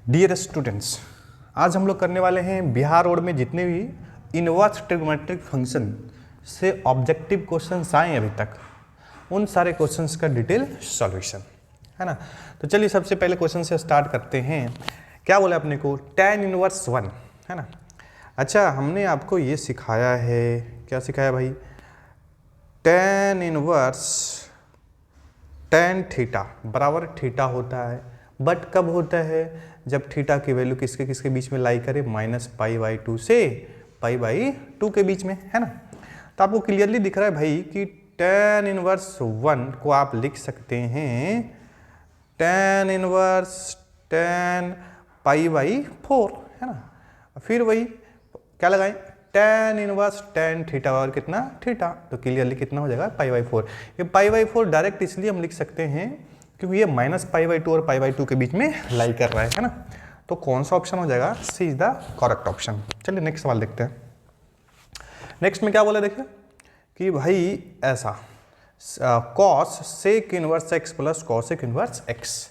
Dear students, आज हम लोग करने वाले हैं बिहार रोड में जितने भी इनवर्स ट्रिग्नोमेट्रिक फंक्शन से ऑब्जेक्टिव क्वेश्चंस आए अभी तक उन सारे क्वेश्चंस का डिटेल सॉल्यूशन है ना। तो चलिए सबसे पहले क्वेश्चन से स्टार्ट करते हैं। क्या बोले अपने को, tan इनवर्स 1 है ना। अच्छा, हमने आपको ये सिखाया है, क्या सिखाया भाई, tan इनवर्स tan थीटा बराबर थीटा होता है, बट कब होता है, जब थीटा की वैल्यू किसके किसके बीच में लाई करे, -π/2 से π/2 के बीच में, है ना। तो आपको क्लियरली दिख रहा है भाई कि tan इनवर्स 1 को आप लिख सकते हैं tan इनवर्स tan π/4, है ना। फिर वही क्या लगाएं, tan इनवर्स tan थीटा और कितना थीटा, तो क्लियरली कितना हो जाएगा π/4। ये π/4 डायरेक्ट इसलिए हम लिख सकते हैं क्योंकि ये -π/2 और π/2 के बीच में लाई कर रहा है ना। तो कौन सा ऑप्शन हो जाएगा, सी इज द करेक्ट ऑप्शन। चलिए नेक्स्ट सवाल देखते हैं। नेक्स्ट में क्या बोला देखिए कि भाई ऐसा cos sec inverse x plus cosec inverse x।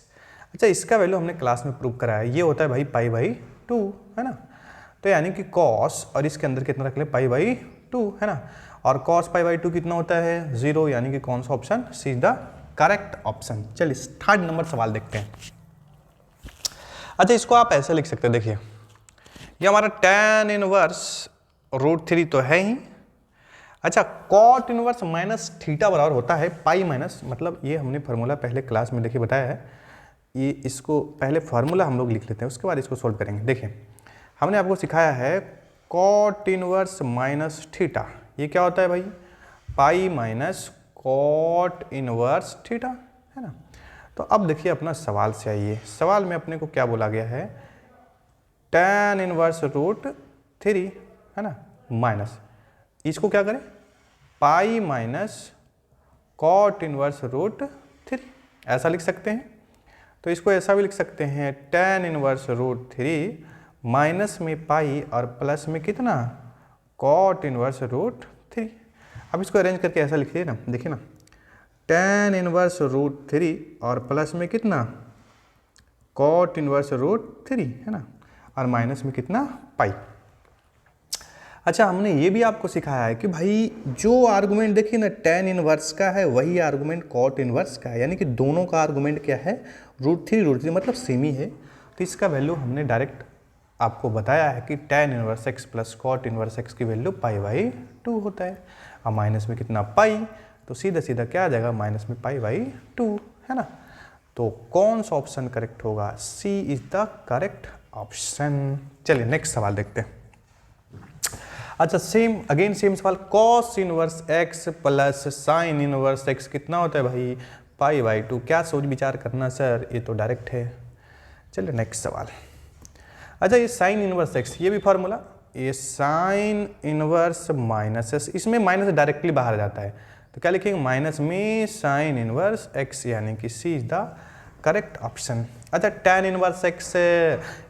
अच्छा, इसका वैल्यू हमने क्लास में प्रूव कराया, ये होता है भाई π/2, है ना। तो यानी कि cos और इसके अंदर कितना रख ले, π/2, है ना। और cos π/2 कितना होता है, 0, यानी कि कौन सा option, C is the correct option. चलिए थर्ड नंबर सवाल देखते हैं। अच्छा, इसको आप ऐसे लिख सकते हैं, देखिए ये हमारा tan इनवर्स √3 तो है ही। अच्छा, cot इनवर्स माइनस थीटा बराबर होता है पाई माइनस, मतलब ये हमने फार्मूला पहले क्लास में देखिए बताया है। ये इसको पहले फार्मूला हम लोग लिख लेते हैं, उसके बाद इसको सोल्व करेंगे। देखिए हमने आपको सिखाया है cot इनवर्स माइनस थीटा, ये क्या होता है भाई, pi minus cot inverse theta, है ना। तो अब देखिए अपना सवाल से आइए। सवाल में अपने को क्या बोला गया है, tan इनवर्स √3, है ना, माइनस इसको क्या करें, पाई माइनस cot इनवर्स √3, ऐसा लिख सकते हैं। तो इसको ऐसा भी लिख सकते हैं, tan इनवर्स √3 माइनस में पाई और प्लस में कितना, cot इनवर्स √3। अब इसको अरेंज करके ऐसा लिखिए ना, देखिए ना, tan इनवर्स √3 और प्लस में कितना, cot इनवर्स √3, है ना, और माइनस में कितना, पाई। अच्छा, हमने ये भी आपको सिखाया है कि भाई जो आर्गुमेंट देखिए ना tan इनवर्स का है वही आर्गुमेंट cot इनवर्स का है, यानी कि दोनों का आर्गुमेंट क्या है, √3 मतलब सेम ही है। तो इसका वैल्यू हमने डायरेक्ट आपको बताया है कि tan inverse x plus cot inverse x की वैल्यू π/2 होता है, और माइनस में कितना, पाई, तो सीधा सीधा क्या आ जाएगा, माइनस में π/2, है ना। तो कौन सा ऑप्शन करेक्ट होगा, सी इज द करेक्ट ऑप्शन। चलिए नेक्स्ट सवाल देखते हैं। अच्छा, सेम सवाल, cos inverse x plus sin inverse x कितना होता है भाई, π/2। क्या सोच विचार करना सर, ये तो डायरेक्ट है। चलिए नेक्स्ट सवाल। अच्छा, ये sin इनवर्स x, ये भी फार्मूला, ये sin इनवर्स माइनस s, इसमें माइनस डायरेक्टली बाहर आ जाता है, तो क्या लिखेंगे, माइनस में sin इनवर्स x, यानी कि सी इज द करेक्ट ऑप्शन। अच्छा, tan इनवर्स x,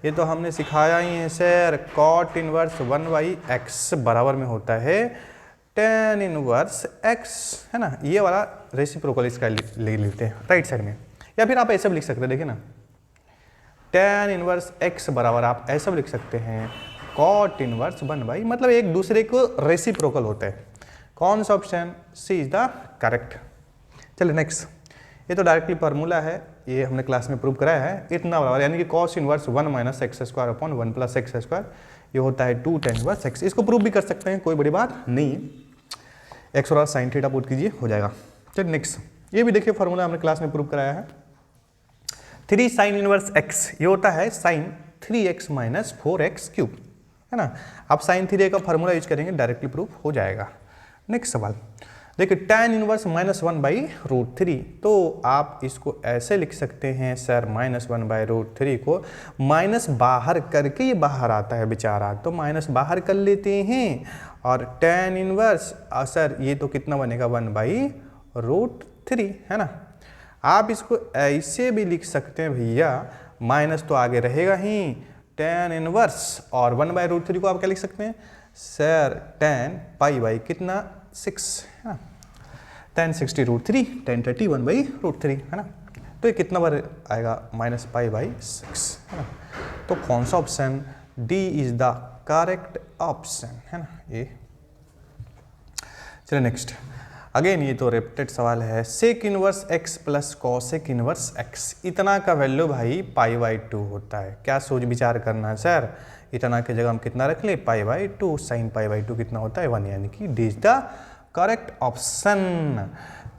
ये तो हमने सिखाया ही है सर, cot इनवर्स 1/x बराबर में होता है tan इनवर्स x, है ना। ये वाला रेसिप्रोकल इसका ले लेते हैं राइट साइड में, या फिर आप ऐसे भी लिख सकते हैं, देखिए ना, tan इनवर्स x बराबर आप ऐसा भी लिख सकते हैं cot इनवर्स 1/, मतलब एक दूसरे को रेसिप्रोकल होता है। कौन सा option, C is the correct. चलिए नेक्स्ट, ये तो डायरेक्टली फार्मूला है, ये हमने क्लास में प्रूव कराया है, इतना बराबर, यानी कि cos inverse 1 minus x² upon 1 plus x², ये होता है 2 tan इनवर्स x। इसको प्रूव भी कर सकते हैं, कोई बड़ी बात नहीं है, x और sin थीटा पुट कीजिए, हो जाएगा। चलिए नेक्स्ट, ये भी देखिए फार्मूला हमने क्लास में प्रूव कराया है, 3 sin इनवर्स x, ये होता है sin 3x माइनस 4x³, है ना। आप sin 3a का फार्मूला यूज करेंगे, डायरेक्टली प्रूफ हो जाएगा। नेक्स्ट सवाल देखिए, tan इनवर्स -1/√3, तो आप इसको ऐसे लिख सकते हैं सर, -1/√3 को माइनस बाहर करके ये बाहर आता है बेचारा, तो माइनस बाहर कर लेते हैं, और tan इनवर्स सर ये तो कितना बनेगा, 1/√3, है ना। आप इसको ऐसे भी लिख सकते हैं भैया, माइनस तो आगे रहेगा ही, tan इनवर्स और 1/√3 को आप क्या लिख सकते हैं सर, tan π/ कितना, 6, है ना, tan 60√3, tan 30 1/√3, है ना। तो ये कितना बार आएगा, -π/6, है ना। तो कौन सा option, D is the correct option, है ना ये। चलिए नेक्स्ट, अगेन ये तो रिपीटेड सवाल है, sec inverse X plus cosec inverse X, इतना का वैल्यू भाई π/2 होता है। क्या सोच विचार करना है सर, इतना की जगह हम कितना रख ले, π/2, साइन π/2 कितना होता है 1, यानी कि D is the correct option.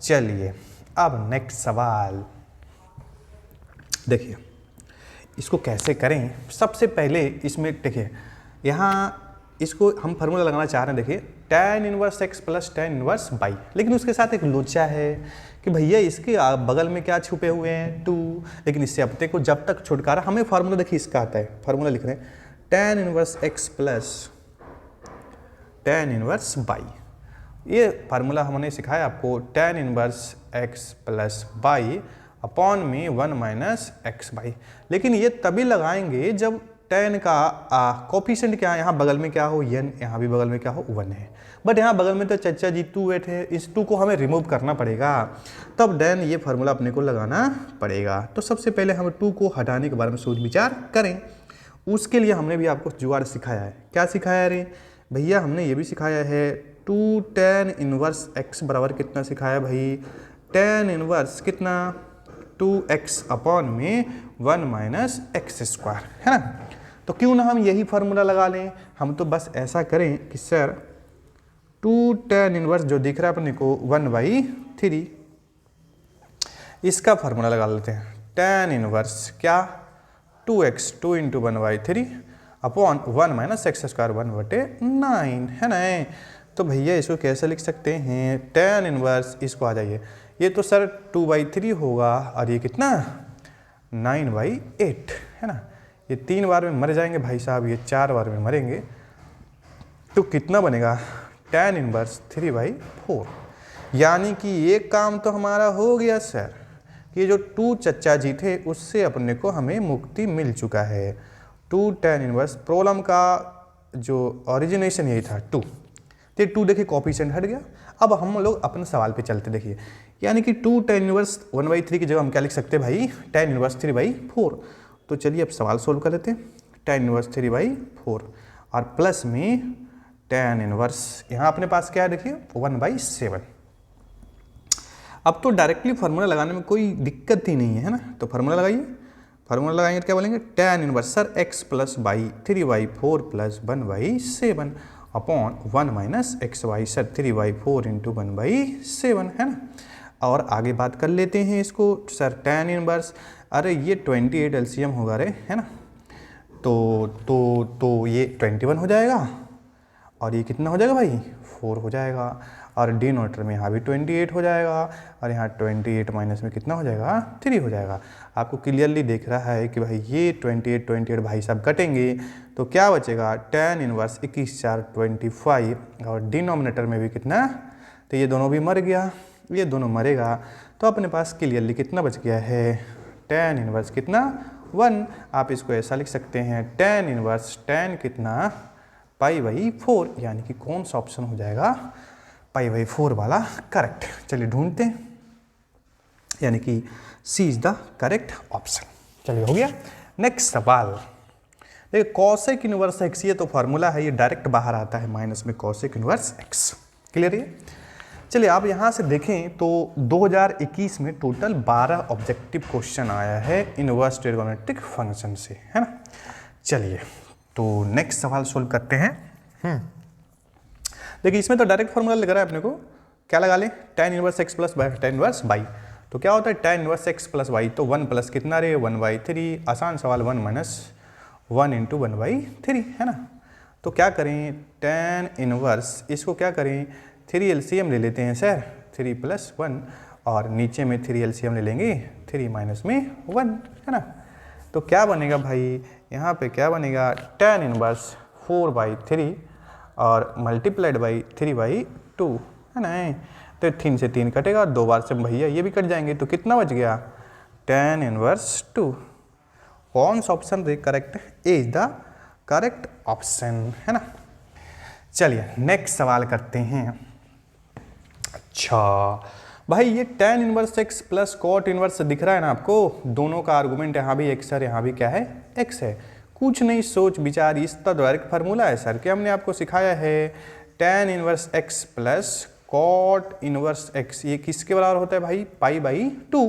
चलिए अब नेक्स्ट सवाल देखिए, इसको कैसे करें। सबसे पहले इसमें देखिए, यहाँ इसको हम फार्मूला लगाना चाह रहे हैं, देखिए tan inverse x plus tan inverse y, लेकिन उसके साथ एक लोचा है कि भैया इसके बगल में क्या छुपे हुए हैं 2, लेकिन इससे अपने को जब तक छुटकारा, हमें फार्मूला देखिए इसका आता है, फार्मूला लिख रहे हैं tan inverse x plus tan inverse y। ये फार्मूला हमने सिखाया आपको, tan inverse x plus y upon में 1 माइनस एक्स बाई, लेकिन ये तभी लगाएंगे जब tan का कोफिशिएंट क्या है, यहाँ बगल में क्या हो n, यहाँ भी बगल में क्या हो 1 है, बट यहाँ बगल में तो चचा जी 2 बैठे हैं, इस 2 को हमें रिमूव करना पड़ेगा, तब देन ये फार्मूला अपने को लगाना पड़ेगा। तो सबसे पहले हम 2 को हटाने के बारे में सोच विचार करें। उसके लिए हमने भी आपको जुगाड़ सिखाया है। क्या सिखाया है रे भैया, हमने ये भी सिखाया है 2 tan इनवर्स x बराबर कितना सिखाया भाई, tan इनवर्स कितना 2x अपॉन में 1 माइनस एक्स स्क्वायर, है ना। तो क्यों ना हम यही फार्मूला लगा लें, हम तो बस ऐसा करें कि सर 2 tan इनवर्स जो दिख रहा है अपने को 1/3, इसका फार्मूला लगा लेते हैं। tan इनवर्स क्या 2x 2 into 1/3 upon 1 minus x square 1/9, है ना। तो भैया इसको कैसे लिख सकते हैं, tan इनवर्स, इसको आ जाइए, ये तो सर 2/3 होगा और ये कितना 9/8, है ना। ये 3 बार में मर जाएंगे भाई साहब, ये 4 बार में मरेंगे, तो कितना बनेगा tan इनवर्स 3/4, यानी कि ये काम तो हमारा हो गया सर, कि जो 2 चचा जी थे उससे अपने को हमें मुक्ति मिल चुका है। 2 tan इनवर्स, प्रॉब्लम का जो ओरिजिनेशन यही था 2, तो 2 देखिए कोफिशिएंट हट गया। अब हम लोग अपने सवाल पे चलते, देखिए यानी कि 2 tan इनवर्स 1/3 की जगह हम क्या लिख सकते हैं भाई, tan इनवर्स 3/4। तो चलिए अब सवाल सोल्व कर लेते हैं, tan इनवर्स 3/4 और प्लस में tan इनवर्स, यहाँ अपने पास क्या है देखिए 1/7। अब तो डायरेक्टली फार्मूला लगाने में कोई दिक्कत ही नहीं है ना, तो फार्मूला लगाइए, फार्मूला लगाएंगे तो क्या बोलेंगे, tan inverse sir x plus by 3/4 plus 1/7 upon 1 minus X Y sir 3/4 into 1/7, है ना। और आगे बात कर लेते हैं इसको सर, tan इनवर्स, अरे ये 28 एलसीएम होगा रे, है ना, तो ये 21 हो जाएगा और ये कितना हो जाएगा भाई 4 हो जाएगा, और डिनोमिनेटर में यहाँ भी 28 हो जाएगा और यहाँ 28 माइनस में कितना हो जाएगा 3 हो जाएगा। आपको क्लियरली दिख रहा है कि भाई ये 28 भाई साहब कटेंगे तो क्या बचेगा, tan इनवर्स 21 4 25, और डिनोमिनेटर में भी कितना, तो ये दोनों भी मर गया, ये दोनों मरेगा, तो अपने पास क्लियरली कितना बच गया है, tan इनवर्स कितना 1। आप इसको ऐसा लिख सकते हैं tan इनवर्स tan कितना π/4, यानी कि कौन सा ऑप्शन हो जाएगा π/4 वाला करेक्ट। चलिए ढूंढते हैं, यानी कि सी इज द करेक्ट ऑप्शन। चलिए हो गया। नेक्स्ट सवाल देखिए, कॉसेक इनवर्स एक्स, ये तो फार्मूला है, ये डायरेक्ट बाहर आता है माइनस में कॉसेक इनवर्स एक्स, क्लियर है। चलिए आप यहाँ से देखें तो 2021 में टोटल 12 ऑब्जेक्टिव क्वेश्चन आया है इनवर्स ट्रिगोनोमेट्रिक फंक्शन से, है ना। चलिए तो नेक्स्ट सवाल सोल्व करते हैं। देखिए इसमें तो डायरेक्ट फार्मूला लग रहा है अपने को, क्या लगा लें, tan inverse x plus tan inverse y, तो क्या होता है tan inverse x plus y, तो 1 प्लस कितना रे 1/3, आसान सवाल 1 माइनस 1 इंटू 1/3, है ना। तो क्या करें tan इनवर्स, इसको क्या करें 3 एलसीएम ले लेते हैं सर, 3 + 1, और नीचे में 3 एलसीएम ले लेंगे 3 माइनस में 1, है ना। तो क्या बनेगा भाई, यहाँ पे क्या बनेगा tan इनवर्स 4/3 और मल्टीप्लाइड बाई 3/2, है ना। तो 3 से 3 कटेगा और 2 बार से भैया ये भी कट जाएंगे, तो कितना बच गया tan इनवर्स 2। कौन सा ऑप्शन रे correct, A is the correct option, है ना। चलिए नेक्स्ट सवाल करते हैं। अच्छा भाई ये tan inverse x plus cot inverse दिख रहा है ना आपको, दोनों का आर्गूमेंट यहाँ भी x है, यहाँ भी क्या है x है। कुछ नहीं, सोच विचार, इस तो डायरेक्ट फार्मूला है सर कि हमने आपको सिखाया है tan inverse x plus cot inverse x, ये किसके बराबर होता है भाई, पाई बाई 2।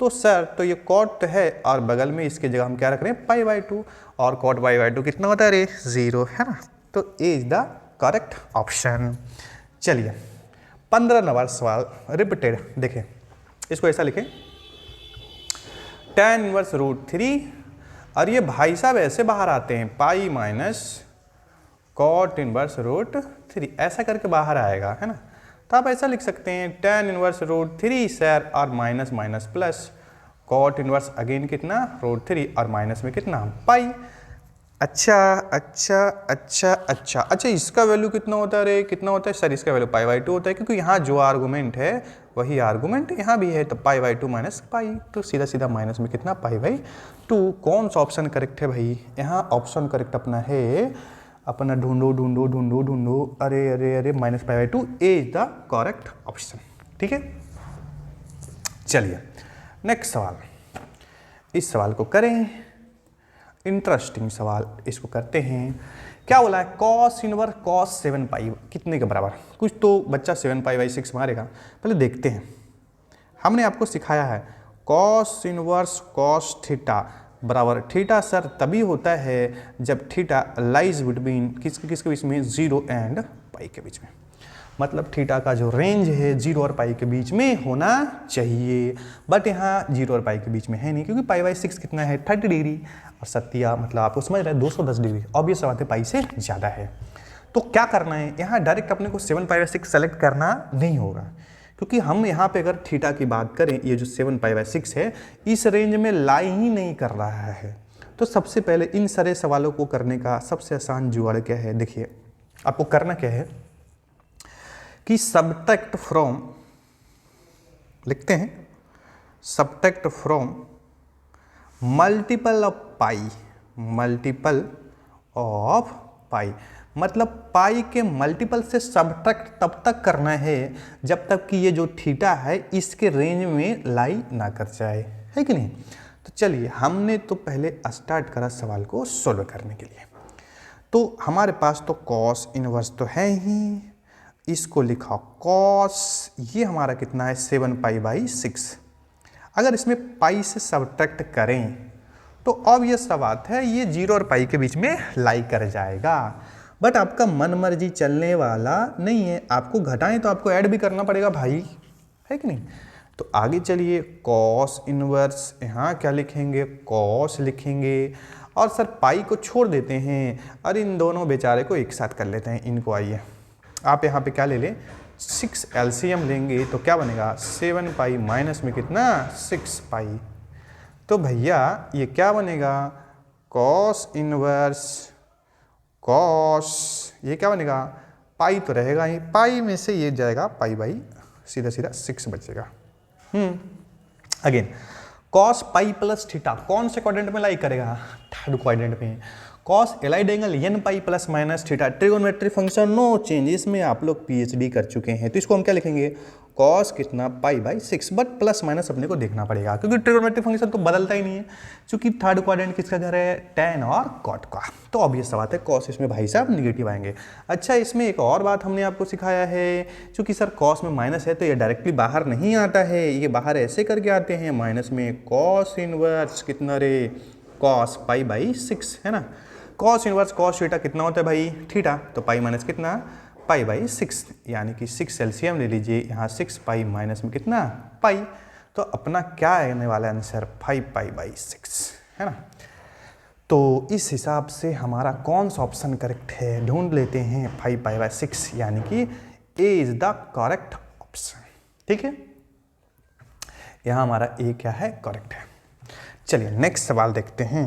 तो सर तो ये cot है और बगल में इसके जगह हम क्या रख रहे हैं, पाई बाई 2, और cot पाई बाई 2 कितना होता है रे, 0 है ना। तो ए इज द करेक्ट ऑप्शन। चलिए 15 नंबर सवाल रिपीटेड, देखें इसको ऐसा लिखें, tan इनवर्स √3, और ये भाई साहब ऐसे बाहर आते हैं पाई माइनस cot इनवर्स √3, ऐसा करके बाहर आएगा है ना। तो आप ऐसा लिख सकते हैं tan इनवर्स √3 सर, और minus minus plus cot inverse again कितना √3, और माइनस में कितना पाई। अच्छा अच्छा अच्छा अच्छा अच्छा, इसका वैल्यू कितना होता है रे, कितना होता है सर, इसका वैल्यू पाई बाई 2 होता है, क्योंकि यहाँ जो आर्गूमेंट है वही आर्गूमेंट यहाँ भी है, तो पाई बाई 2 माइनस पाई, तो सीधा सीधा माइनस में कितना पाई बाई 2। कौन सा ऑप्शन करेक्ट है भाई, यहाँ ऑप्शन करेक्ट अपना है, अपना ढूंढो ढूंढो ढूंढो ढूंढो, अरे अरे अरे minus pi by 2, A is the correct option. ठीक है, चलिए नेक्स्ट सवाल, इस सवाल को करें, इंटरेस्टिंग सवाल इसको करते हैं। क्या बोला है, cos इनवर्स cos 7 पाई कितने के बराबर, कुछ तो बच्चा 7 पाई बाई 6 मारेगा, पहले देखते हैं। हमने आपको सिखाया है cos इनवर्स cos थीटा बराबर थीटा सर तभी होता है जब थीटा लाइज बिटवीन किसके किसके बीच में, 0 एंड पाई के बीच में, मतलब थीटा का जो रेंज है 0 और पाई के बीच में होना चाहिए, बट यहाँ 0 और पाई के बीच में है नहीं, क्योंकि पाई बाई 6 कितना है 30 डिग्री, और सत्या मतलब आपको समझ रहे हैं 210 डिग्री, ऑब्वियस बात है पाई से ज़्यादा है। तो क्या करना है, यहाँ डायरेक्ट अपने को 7 पाई बाई 6 सेलेक्ट करना नहीं होगा, क्योंकि हम यहाँ पे अगर थीटा की बात करें, ये जो 7 पाई बाई 6 है इस रेंज में लाई ही नहीं कर रहा है। तो सबसे पहले इन सारे सवालों को करने का सबसे आसान जुगाड़ क्या है, देखिए आपको करना क्या है कि सबट्रैक्ट फ्रॉम, लिखते हैं subtract from multiple of pi, multiple of pi, मतलब पाई के मल्टीपल से सबट्रैक्ट तब तक करना है जब तक कि ये जो थीटा है इसके रेंज में लाई ना कर जाए, है कि नहीं। तो चलिए हमने तो पहले स्टार्ट करा सवाल को सोल्व करने के लिए, तो हमारे पास तो cos इनवर्स तो है ही, इसको लिखा cos, ये हमारा कितना है 7 पाई बाई 6, अगर इसमें पाई से सबट्रैक्ट करें तो ऑब्वियस सा बात है ये 0 और पाई के बीच में लाई कर जाएगा, बट आपका मन मर्जी चलने वाला नहीं है, आपको घटाएं तो आपको ऐड भी करना पड़ेगा भाई, है कि नहीं। तो आगे चलिए cos इनवर्स, यहाँ क्या लिखेंगे cos लिखेंगे, और सर पाई को छोड़ देते हैं और इन दोनों बेचारे को एक साथ कर लेते हैं इनको। आइए आप यहाँ पे क्या ले लें, 6 एलसीएम लेंगे तो क्या बनेगा 7 पाई माइनस में कितना 6 पाई, तो भैया ये क्या बनेगा cos इनवर्स cos, ये क्या बनेगा पाई तो रहेगा ही, पाई में से ये जाएगा पाई बाई सीधा सीधा 6 बचेगा। Again cos pi plus theta कौन से क्वाड्रेंट में लाई करेगा, थर्ड क्वाड्रेंट में। cos allied angle n pi plus minus theta trigonometry function no change, इसमें आप लोग पीएचडी कर चुके हैं, तो इसको हम क्या लिखेंगे cos कितना pi by 6, but plus minus अपने को देखना पड़ेगा क्योंकि ट्रिगोनोमेट्री फंक्शन तो बदलता ही नहीं है, क्योंकि थर्ड क्वाड्रेंट किसका घर है tan और cot का, तो ऑब्वियस बात है cos इसमें भाई साहब निगेटिव आएंगे। अच्छा इसमें एक और बात हमने आपको सिखाया है, क्योंकि सर cos में माइनस है तो ये डायरेक्टली बाहर नहीं आता है, ये बाहर ऐसे करके आते हैं, माइनस में cos इनवर्स कितना रे cos पाई बाई 6 है ना, cos इनवर्स cos थीटा कितना होता है भाई थीटा, तो पाई माइनस कितना पाई बाई 6, यानी कि 6 एलसीएम ले लीजिए, यहाँ 6 पाई माइनस में कितना पाई, तो अपना क्या आने वाला आंसर 5 पाई बाई 6 है ना। तो इस हिसाब से हमारा कौन सा ऑप्शन करेक्ट है ढूंढ लेते हैं, 5 पाई बाई 6, यानी कि ए इज द करेक्ट ऑप्शन। ठीक है, यहाँ हमारा ए क्या है करेक्ट है। चलिए नेक्स्ट सवाल देखते हैं।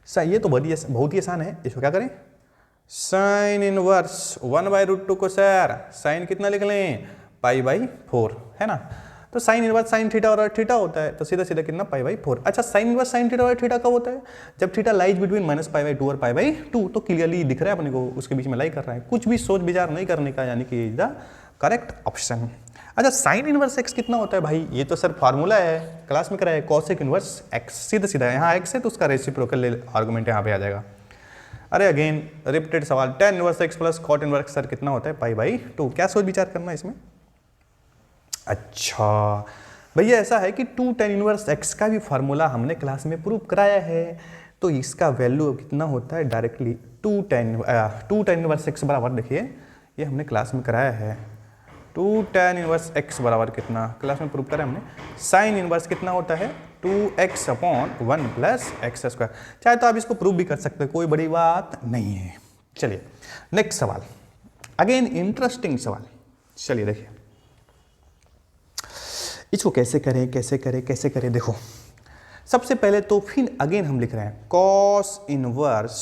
सर ये तो बहुत ही आसान है, इसको क्या करें साइन इनवर्स 1/√2 को सर साइन कितना लिख लें पाई बाई 4 है ना, तो साइन इनवर्स साइन थीटा और थीटा होता है, तो सीधा सीधा कितना पाई बाई 4। अच्छा साइन इनवर्स साइन थीटा और थीटा कब होता है, जब theta lies between minus pi by 2 और पाई बाई 2, तो क्लियरली दिख रहा है अपने को उसके बीच में लाई कर रहा है, कुछ भी सोच विचार नहीं करने का, यानी कि इज द करेक्ट ऑप्शन। अच्छा साइन इनवर्स एक्स कितना होता है भाई, ये तो सर फार्मूला है, क्लास में कराया है, कॉसेक इनवर्स एक्स, सीधा सीधा यहाँ एक्स है तो उसका रेसिप्रोकल आर्गुमेंट यहाँ पे आ जाएगा। अरे अगेन रिपीटेड सवाल, tan inverse X plus cot inverse sir कितना होता है, पाई बाई 2। क्या सोच विचार करना है इसमें। अच्छा भैया ऐसा है कि 2 टेन इनवर्स एक्स का भी फार्मूला हमने क्लास में प्रूव कराया है, तो इसका वैल्यू कितना होता है डायरेक्टली 2 टेन इनवर्स एक्स बराबर, देखिए ये हमने क्लास में कराया है, 2 टेन इनवर्स एक्स बराबर कितना क्लास में प्रूव करा हमने, साइन इनवर्स कितना होता है 2x upon 1 plus x square. चाहे तो आप इसको प्रूव भी कर सकते हैं, कोई बड़ी बात नहीं है। चलिए नेक्स्ट सवाल, अगेन इंटरेस्टिंग सवाल। चलिए देखिए इसको कैसे करें कैसे करें कैसे करें। देखो सबसे पहले तो फिर अगेन हम लिख रहे हैं कॉस इनवर्स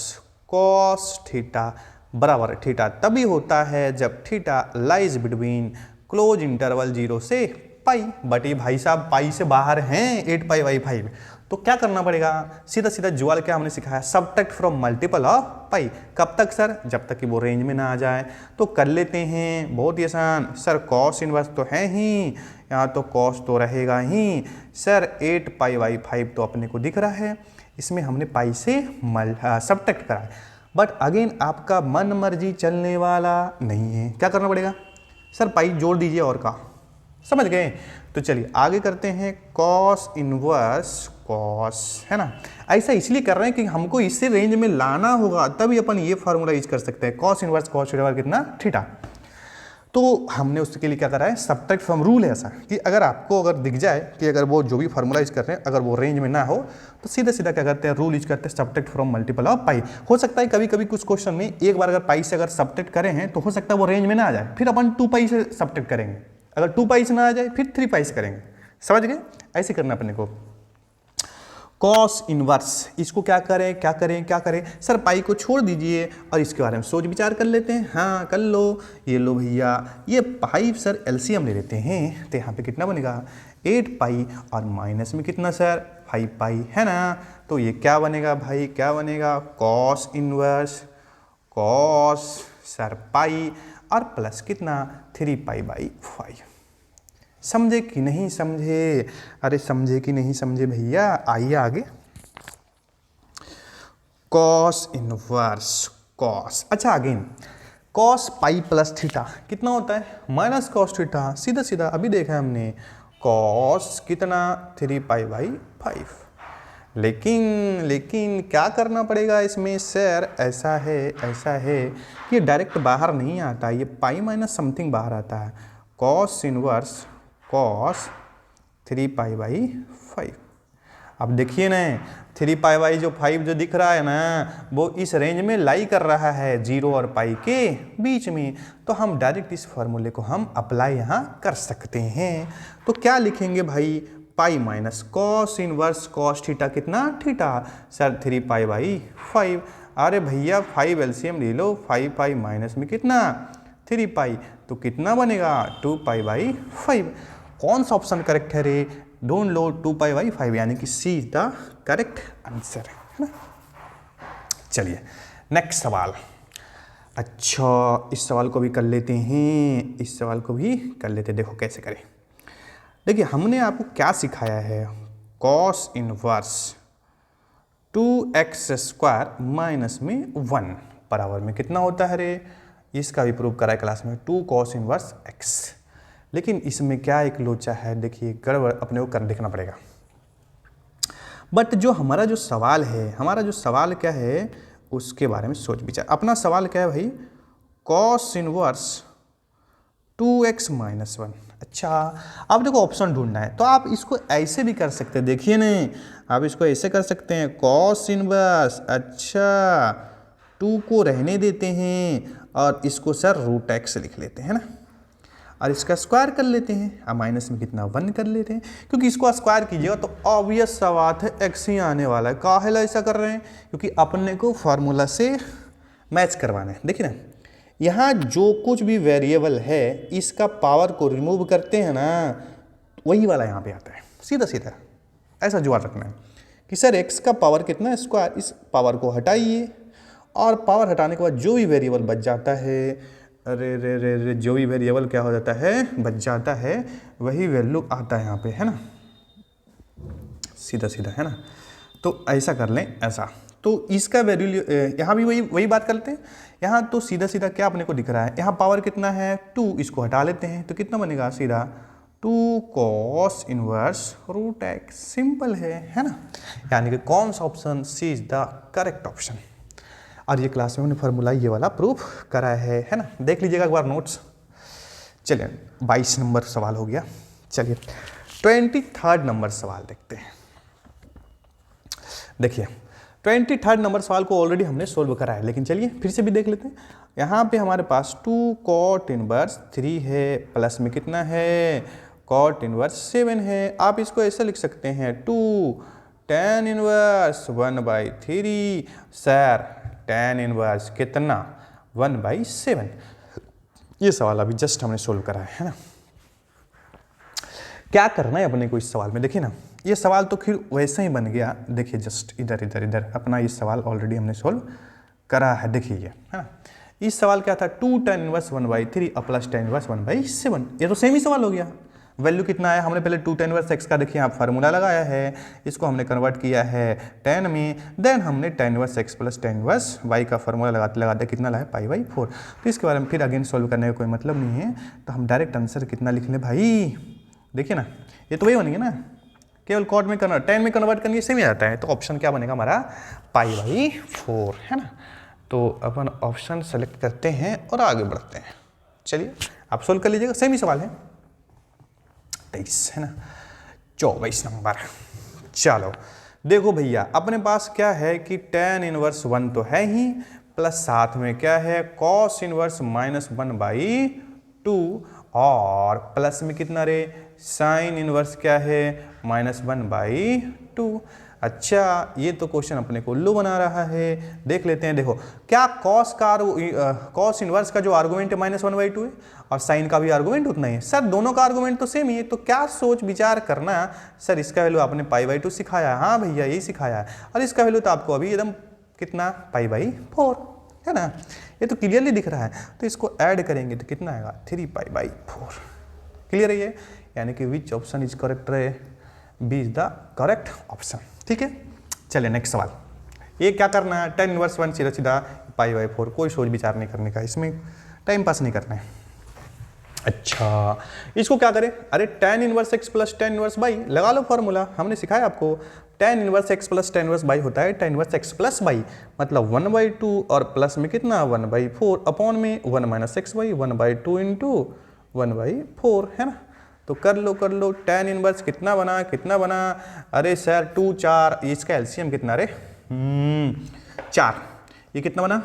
कॉस थीटा बराबर, थीटा तभी होता है जब theta lies between close interval 0 से पाई, बट ये भाई साहब पाई से बाहर हैं 8 पाई बाई 5, तो क्या करना पड़ेगा, सीधा सीधा जुआल क्या हमने सिखाया, सबट्रैक्ट फ्रॉम मल्टीपल ऑफ पाई। कब तक सर, जब तक कि वो रेंज में ना आ जाए। तो कर लेते हैं, बहुत ही आसान सर, कॉस इनवर्स तो है ही, यहाँ तो कॉस तो रहेगा ही सर, 8 पाई बाई 5 तो अपने को दिख रहा है, इसमें हमने पाई से सबट्रैक्ट करा है। बट अगेन आपका मन मर्जी चलने वाला नहीं है, क्या करना पड़ेगा सर, पाई जोड़ दीजिए और का, समझ गए। तो चलिए आगे करते हैं, कॉस इनवर्स कॉस, है ना, ऐसा इसलिए कर रहे हैं कि हमको इससे रेंज में लाना होगा, तभी अपन ये फार्मूला यूज कर सकते हैं, कॉस इनवर्स कॉस थीटा कितना थीटा। तो हमने उसके लिए क्या करा है, सबट्रैक्ट फ्रॉम रूल है ऐसा कि अगर आपको अगर दिख जाए कि अगर वो जो भी फार्मूला यूज कर रहे हैं अगर वो रेंज में ना हो तो सीधा सीधा क्या करते हैं, रूल यूज करते हैं सबट्रैक्ट फ्रॉम मल्टीपल ऑफ पाई। हो सकता है कभी कभी कुछ क्वेश्चन में एक बार अगर पाई से अगर सबट्रैक्ट करें हैं तो हो सकता है वो रेंज में ना आ जाए, फिर अपन 2 पाई से सबट्रैक्ट करेंगे, अगर 2 पाई से ना आ जाए फिर 3 पाई से करेंगे, समझ गए। ऐसे करना अपने को। कॉस इनवर्स, इसको क्या करें क्या करें क्या करें सर, पाई को छोड़ दीजिए और इसके बारे में सोच विचार कर लेते हैं। हाँ कर लो, ये लो भैया, ये पाई सर एलसीएम ले लेते हैं, तो यहाँ पे कितना बनेगा 8 पाई और माइनस में कितना सर 5 पाई, है ना। तो ये क्या बनेगा भाई, क्या बनेगा, कॉस इनवर्स कॉस सर पाई और प्लस कितना 3 पाई बाई 5। समझे कि नहीं समझे, अरे समझे कि नहीं समझे भैया। आइए आगे, कॉस इनवर्स कॉस, अच्छा again cos pi plus theta कितना होता है, माइनस कॉस थीटा, सीधा सीधा अभी देखा है हमने, कॉस कितना 3 पाई बाई 5। लेकिन क्या करना पड़ेगा इसमें सर, ऐसा है कि डायरेक्ट बाहर नहीं आता, ये पाई माइनस समथिंग बाहर आता है, cos inverse cos 3 pi by 5। अब देखिए ना 3 पाई बाई जो 5 जो दिख रहा है ना, वो इस रेंज में लाई कर रहा है 0 और पाई के बीच में, तो हम डायरेक्ट इस फॉर्मूले को हम अप्लाई यहाँ कर सकते हैं। तो क्या लिखेंगे भाई, pi minus cos inverse cos theta कितना थीटा सर 3 पाई बाई 5। अरे भैया 5 एलसीएम ले लो, 5 पाई माइनस में कितना 3 पाई, तो कितना बनेगा 2 पाई बाई 5। कौन सा ऑप्शन करेक्ट है रे, डोंट लो 2 पाई बाई 5, यानी कि सी इज द करेक्ट आंसर, है ना। चलिए नेक्स्ट सवाल। अच्छा इस सवाल को भी कर लेते हैं, इस सवाल को भी कर लेते हैं, देखो कैसे करें। देखिए हमने आपको क्या सिखाया है, cos inverse 2x square minus में 1 बराबर में कितना होता है रे, इसका भी प्रूव करा है क्लास में, 2 कॉस इनवर्स x। लेकिन इसमें क्या एक लोचा है, देखिए गड़बड़ अपने को कर देखना पड़ेगा। बट जो हमारा जो सवाल है, हमारा जो सवाल क्या है उसके बारे में सोच विचार। अपना सवाल क्या है भाई, कॉस इनवर्स 2x माइनस 1। अच्छा अब देखो ऑप्शन ढूंढना है, तो आप इसको ऐसे भी कर सकते हैं, देखिए नहीं आप इसको ऐसे कर सकते हैं, कॉस इनवर्स, अच्छा 2 को रहने देते हैं और इसको सर रूट x लिख लेते हैं ना, और इसका स्क्वायर कर लेते हैं, अब माइनस में कितना 1 कर लेते हैं, क्योंकि इसको स्क्वायर कीजिएगा तो ऑब्वियस सा बात है x ही आने वाला है। काहे ऐसा कर रहे हैं, क्योंकि अपने को फार्मूला से मैच करवाना है। देखिए ना यहाँ जो कुछ भी वेरिएबल है इसका पावर को रिमूव करते हैं ना, वही वाला यहाँ पे आता है, सीधा सीधा ऐसा जुगाड़ रखना है कि सर x का पावर कितना है स्क्वायर, इस पावर को हटाइए और पावर हटाने के बाद जो भी वेरिएबल बच जाता है अरे रे रे रे, जो भी वेरिएबल क्या हो जाता है, बच जाता है, वही वैल्यू आता है यहाँ पे, है ना, सीधा सीधा, है ना। तो ऐसा कर लें, ऐसा, तो इसका वैल्यू यहाँ भी वही बात करते हैं। यहाँ तो सीधा सीधा क्या अपने को दिख रहा है, यहाँ पावर कितना है 2, इसको हटा लेते हैं तो कितना बनेगा सीधा 2 cos inverse root X, simple है ना। यानी कि कौन सा option, C is the correct option. और ये क्लास में हमने फार्मूला ये वाला प्रूफ करा है ना, देख लीजिएगा एक बार नोट्स। चलिए 22 नंबर सवाल हो गया। चलिए 23rd नंबर सवाल देखते हैं। देखिए 23rd नंबर सवाल को ऑलरेडी हमने सोल्व करा है, लेकिन चलिए फिर से भी देख लेते हैं। यहाँ पे हमारे पास 2 cot इनवर्स 3 है, प्लस में कितना है cot इनवर्स 7 है। आप इसको ऐसे लिख सकते हैं 2 tan inverse 1/3 sir tan inverse कितना 1/7। ये सवाल अभी जस्ट हमने सोल्व करा है ना। क्या करना है अपने को इस सवाल में, देखिए ना, ये सवाल तो फिर वैसे ही बन गया। देखिए जस्ट इधर इधर इधर अपना ये सवाल ऑलरेडी हमने सोल्व करा है, देखिए ये, है ना। इस सवाल क्या था 2 tan इनवर्स 1/3 और प्लस tan इनवर्स 1/7, ये तो सेम ही सवाल हो गया। वैल्यू कितना है, हमने पहले 2 tan इनवर्स x का देखिए आप फार्मूला लगाया है, इसको हमने कन्वर्ट किया है tan में, देन हमने tan inverse x plus tan inverse y का फार्मूला लगाते लगाते कितना लाया π/4। तो इसके बारे में फिर अगेन सोल्व करने का कोई मतलब नहीं है, तो हम डायरेक्ट आंसर कितना लिख लें भाई, देखिए ना, ये तो वही बनेगा ना, केवल कॉट में कन्वर्ट, tan में कन्वर्ट करने सेम ही आता है। तो ऑप्शन क्या बनेगा हमारा π/4, है ना। तो अपन ऑप्शन सेलेक्ट करते हैं और आगे बढ़ते हैं। चलिए आप सोल्व कर लीजिएगा, सेम ही सवाल है 23, है ना। 24 नंबर, चलो देखो भैया अपने पास क्या है कि tan इनवर्स 1 तो है ही, प्लस साथ में क्या है cos इनवर्स -1/2 और प्लस में कितना रे sin इनवर्स क्या है -1/2। अच्छा ये तो क्वेश्चन अपने को उल्लू बना रहा है, देख लेते हैं। देखो क्या cos इनवर्स का जो आर्गुमेंट है -1/2 है और साइन का भी आर्गुमेंट उतना ही है। सर दोनों का आर्गुमेंट तो सेम ही है, तो क्या सोच विचार करना, सर इसका वैल्यू आपने π/2 सिखाया है, हाँ भैया यही सिखाया है, और इसका वैल्यू तो आपको अभी एकदम कितना π/4, है ना, ये तो क्लियरली दिख रहा है। तो इसको ऐड करेंगे तो कितना आएगा 3π/4, क्लियर है ये, यानी कि विच ऑप्शन इज करेक्ट रहे, B is the correct option. ठीक है, चलिए नेक्स्ट सवाल। ये क्या करना है, tan इनवर्स 1 सीधा सीधा π/4, कोई सोच विचार नहीं करने का, इसमें टाइम पास नहीं करना है। अच्छा इसको क्या करें, अरे tan inverse x plus tan inverse y लगा लो फॉर्मूला, हमने सिखाया आपको tan inverse x plus tan inverse y होता है tan inverse x plus y, मतलब 1/2 और प्लस में कितना 1/4 अपॉन में 1 - xy 1/2 इंटू 1/4, है ना। तो कर लो tan इनवर्स कितना बना, अरे सर 2 4, इसका एलसीएम कितना रे 4, ये कितना बना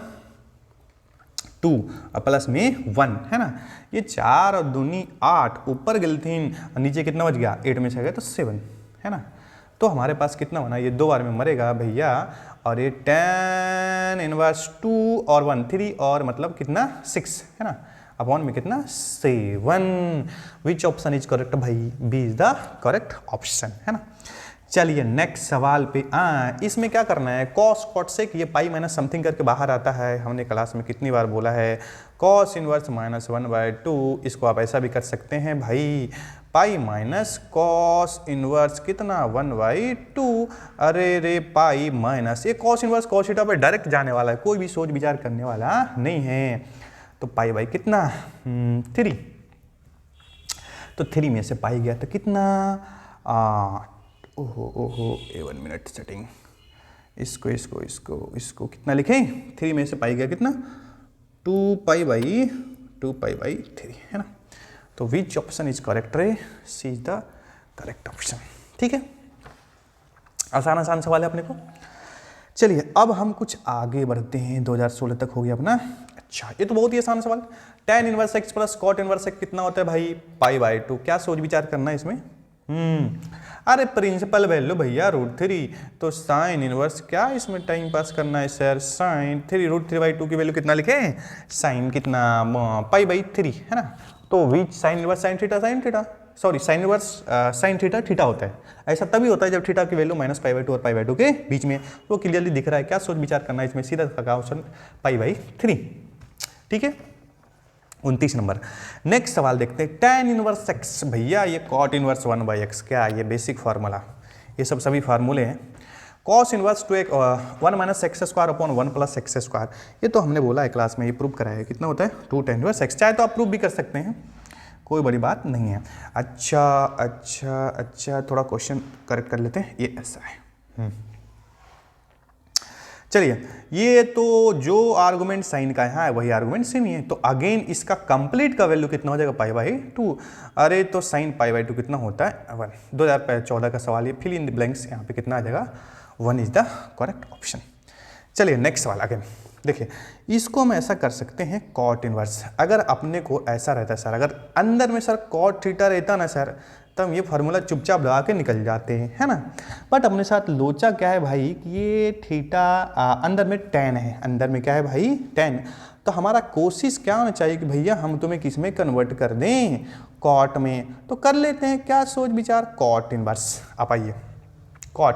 2 और प्लस में 1, है ना। ये 4 और 2 8, ऊपर गलतीन नीचे कितना बच गया 8 में से गया तो 7, है ना। तो हमारे पास कितना बना, ये 2 बार में मरेगा भैया, और ये tan इनवर्स 2 और 1 3 और मतलब कितना 6, है ना, अपॉन में कितना 7। विच ऑप्शन इज करेक्ट भाई, B is the correct option, है ना। चलिए नेक्स्ट सवाल पे इसमें क्या करना है, cos cot sec ये पाई माइनस समथिंग करके बाहर आता है, हमने क्लास में कितनी बार बोला है cos इनवर्स -1/2, इसको आप ऐसा भी कर सकते हैं भाई पाई माइनस cos इनवर्स कितना 1/2, अरे रे पाई माइनस, ये cos इनवर्स cos थीटा पे डायरेक्ट जाने वाला है, कोई भी सोच विचार करने वाला नहीं है। तो पाई बाई कितना 3, तो 3 में से पाई गया तो कितना ओहो 1 मिनट सेटिंग, इसको कितना लिखें, 3 में से पाई गया कितना 2π/3, है ना। तो विच ऑप्शन इज करेक्ट रे, सी इज द करेक्ट ऑप्शन। ठीक है, आसान सवाल है अपने को। चलिए अब हम कुछ आगे बढ़ते हैं, 2016 तक हो गया अपना। अच्छा ये तो बहुत ही आसान सवाल, tan inverse x plus cot inverse x कितना होता है भाई π/2, क्या सोच विचार करना है इसमें, अरे प्रिंसिपल वैल्यू भैया √3, तो साइन इनवर्स क्या इसमें टाइम पास करना है सर, साइन 3 √3/2 की वैल्यू कितना लिखे, साइन कितना π/3, है ना। तो which sine inverse sine theta sorry sine inverse sine theta होता है, ऐसा तभी होता है जब थीटा की वैल्यू -π/2 और π/2 के बीच में, वो क्लियरली दिख रहा है। क्या सोच विचार करना है इसमें, सीधा का ऑप्शन π/3। ठीक है, 29 नंबर। नेक्स्ट सवाल देखते हैं, tan इनवर्स x। भैया ये cot इनवर्स 1/x, क्या ये बेसिक फार्मूला, ये सब सभी फार्मूले हैं। cos inverse 1 minus x square upon 1 plus x square, ये तो हमने बोला है क्लास में, ये प्रूव कराया है। कितना होता है 2 tan इनवर्स x, चाहे तो आप प्रूव भी कर सकते हैं, कोई बड़ी बात नहीं है। अच्छा, थोड़ा क्वेश्चन करेक्ट कर लेते हैं, ये ऐसा है। चलिए, ये तो जो आर्गुमेंट साइन का है वही आर्गुमेंट सेम ही है, तो अगेन इसका कंप्लीट का वैल्यू कितना हो जाएगा π/2। अरे तो साइन π/2 कितना होता है 1। 2014 का सवाल, ये फिल इन द ब्लैंक्स, यहाँ पे कितना आ जाएगा 1 इज द करेक्ट ऑप्शन। चलिए नेक्स्ट सवाल अगेन देखिए, इसको हम ऐसा कर सकते हैं कॉट इनवर्स। अगर अपने को ऐसा रहता है सर, अगर अंदर में सर कॉट थीटा रहता ना सर, तो हम ये फार्मूला चुपचाप लगा के निकल जाते हैं, है ना। बट अपने साथ लोचा क्या है भाई कि ये थीटा अंदर में tan है, अंदर में क्या है भाई tan। तो हमारा कोशिश क्या होना चाहिए कि भैया हम तुम्हें किस में कन्वर्ट कर दें, कॉट में। तो कर लेते हैं, क्या सोच विचार, कॉट इनवर्स। आप आइए कॉट,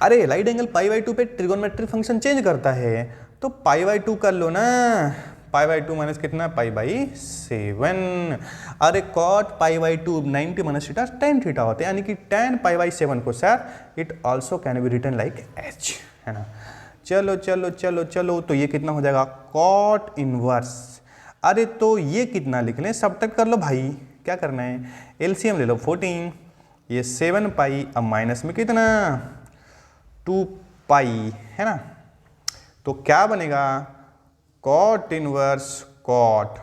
अरे राइट एंगल π/2 पे ट्रिगोनोमेट्रिक फंक्शन चेंज करता है, तो π/2 कर लो ना, π/2 माइनस कितना π/7। अरे cot π/2 90 minus theta tan theta होते हैं, यानी कि tan π/7 को sir it also can be written like h, है ना। चलो, तो ये कितना हो जाएगा cot इनवर्स। अरे तो ये कितना लिख लें, सब्ट्रैक्ट कर लो भाई, क्या करना है, एलसीएम ले लो 14, ये 7π, अब माइनस में कितना 2π, है ना। तो क्या बनेगा cot इनवर्स cot,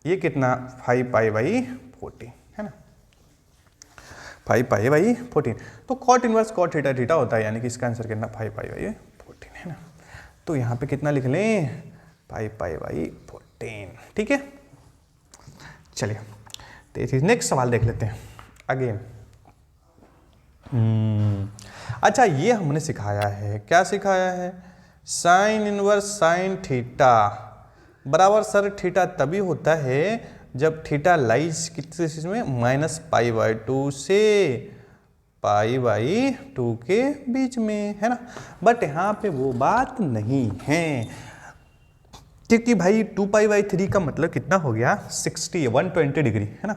ये कितना 5π/14, है ना, 5π/14। तो cot inverse cot theta theta होता है, यानी कि इसका आंसर कितना 5π/14, है ना। तो यहाँ पे कितना लिख लें 5π/14, ठीक है। चलिए तो नेक्स्ट सवाल देख लेते हैं अगेन। अच्छा, ये हमने सिखाया है, क्या सिखाया है, साइन इनवर्स साइन थीटा बराबर सर थीटा तभी होता है जब थीटा लाइज किस चीज में -π/2 से π/2 के बीच में, है ना। बट यहाँ पे वो बात नहीं है, क्योंकि भाई 2π/3 का मतलब कितना हो गया 120 डिग्री, है ना।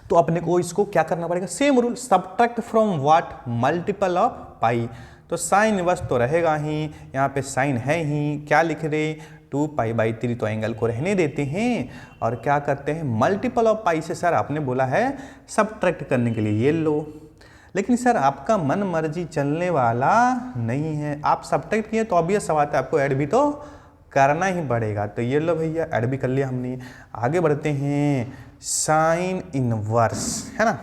तो अपने को इसको क्या करना पड़ेगा, same rule, subtract from what, multiple of pi. तो साइन इनवर्स तो रहेगा ही, यहाँ पे साइन है ही, क्या लिख रहे 2π/3, तो एंगल को रहने देते हैं और क्या करते हैं मल्टीपल ऑफ पाई से सर आपने बोला है सब्ट्रैक्ट करने के लिए, ये लो। लेकिन सर आपका मन मर्जी चलने वाला नहीं है, आप सब्ट्रैक्ट किए तो ऑब्वियस बात है आपको ऐड भी तो करना ही पड़ेगा। तो ये लो भैया ऐड भी कर लिया हमने। आगे बढ़ते हैं, साइन इनवर्स, है ना,